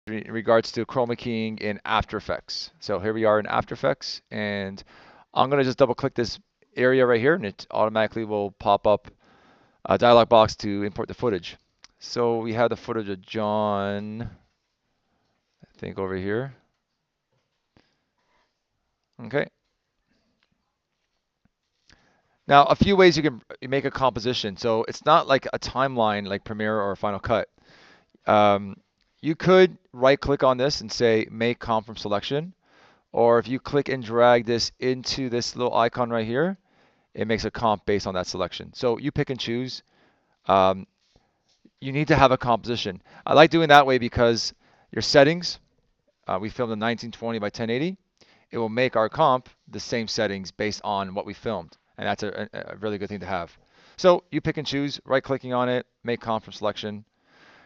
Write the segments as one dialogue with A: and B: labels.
A: in regards to chroma keying in After Effects. So here we are in After Effects, and I'm going to just double click this area right here, and it automatically will pop up a dialog box to import the footage. So we have the footage of John, I think over here. Okay. Now, a few ways you can make a composition. So it's not like a timeline like Premiere or Final Cut. Um, you could right click on this and say make comp from selection. Or if you click and drag this into this little icon right here, it makes a comp based on that selection. So you pick and choose. Um, you need to have a composition. I like doing that way because your settings, we filmed in 1920 by 1080. It will make our comp the same settings based on what we filmed. And that's a really good thing to have. So you pick and choose, right clicking on it, make comp from selection.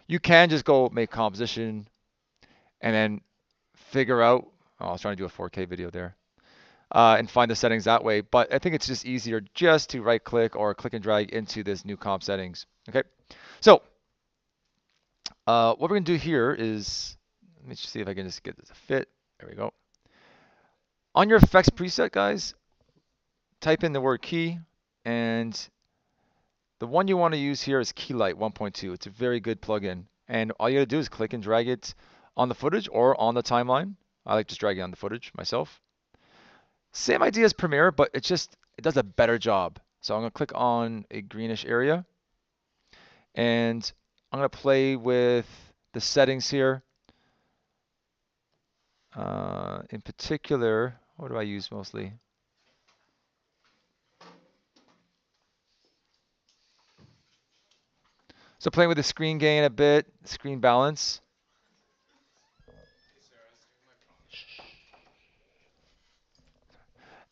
A: You can just go make composition and then figure out, oh, I was trying to do a 4K video there, and find the settings that way. But I think it's just easier just to right click or click and drag into this new comp settings. Okay, so what we're going to do here is, let me see if I can just get this to fit. There we go. On your effects preset, guys, type in the word key, and the one you want to use here is Keylight 1.2. It's a very good plugin, and all you got to do is click and drag it on the footage or on the timeline. I like just dragging on the footage myself. Same idea as Premiere, but it does a better job. So I'm going to click on a greenish area, and I'm going to play with the settings here. In particular, what do I use mostly? So playing with the screen gain a bit, screen balance.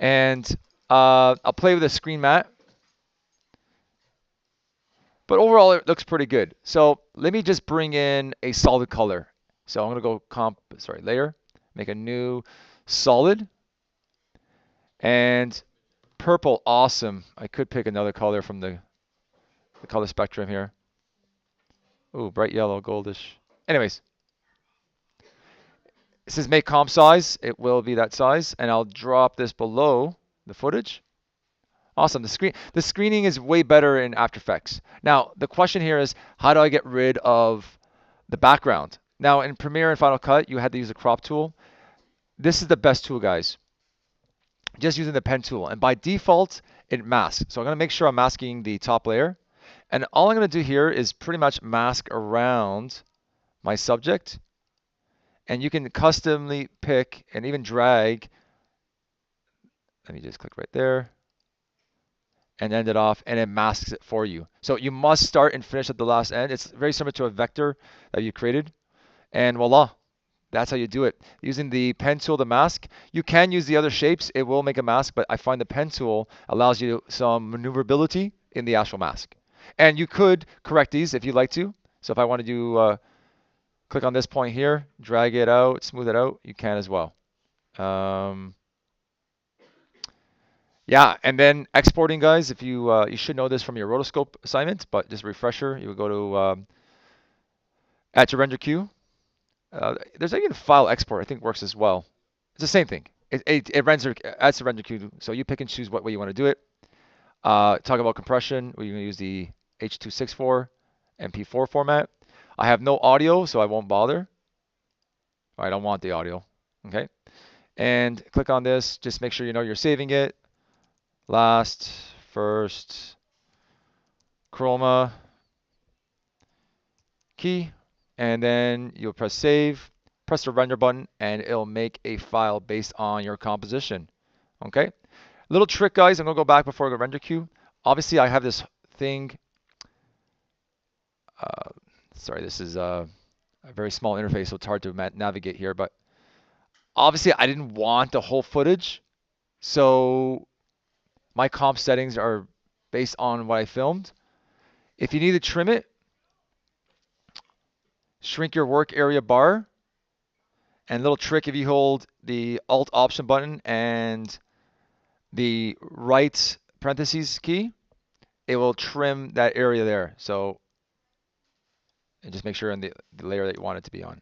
A: And I'll play with the screen mat. But overall, it looks pretty good. So let me just bring in a solid color. So I'm going to go layer, make a new solid. And purple, awesome. I could pick another color from the color spectrum here. Ooh, bright yellow, goldish. Anyways, it says make comp size. It will be that size. And I'll drop this below the footage. Awesome. The screening is way better in After Effects. Now, the question here is, how do I get rid of the background? Now, in Premiere and Final Cut, you had to use the crop tool. This is the best tool, guys. Just using the pen tool. And by default, it masks. So I'm going to make sure I'm masking the top layer. And all I'm going to do here is pretty much mask around my subject. And you can customly pick and even drag. Let me just click right there and end it off, and it masks it for you. So you must start and finish at the last end. It's very similar to a vector that you created. And voila, that's how you do it. Using the pen tool to mask. You can use the other shapes. It will make a mask, but I find the pen tool allows you some maneuverability in the actual mask. And you could correct these if you'd like to. So if I want to do, click on this point here, drag it out, smooth it out, you can as well. Yeah, and then exporting, guys, if you should know this from your rotoscope assignment, but just a refresher, you would go to add to render queue. There's even file export, I think works as well. It's the same thing. It adds to render queue, so you pick and choose what way you want to do it. Talk about compression, we're going to use the H.264 MP4 format. I have no audio, so I won't bother. I don't want the audio. Okay. And click on this. Just make sure you know you're saving it. Last, first, chroma, key, and then you'll press save, press the render button, and it'll make a file based on your composition. Okay? Little trick, guys. I'm going to go back before I go render queue. Obviously, I have this thing. Sorry, this is a very small interface, so it's hard to navigate here. But obviously, I didn't want the whole footage. So my comp settings are based on what I filmed. If you need to trim it, shrink your work area bar. And a little trick, if you hold the Alt Option button and the right parentheses key, it will trim that area there. So, and just make sure on the layer that you want it to be on.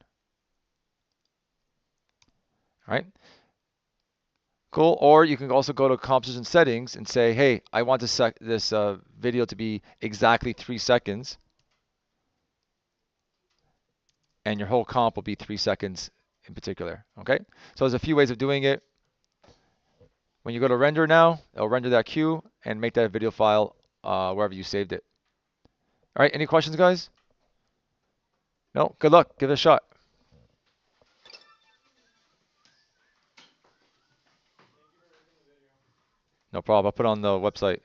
A: All right, cool. Or you can also go to composition settings and say, hey, I want this video to be exactly 3 seconds, and your whole comp will be 3 seconds in particular. Okay, so there's a few ways of doing it. When you go to render now, it'll render that queue and make that video file wherever you saved it. All right, any questions, guys? No? Good luck. Give it a shot. No problem. I'll put it on the website.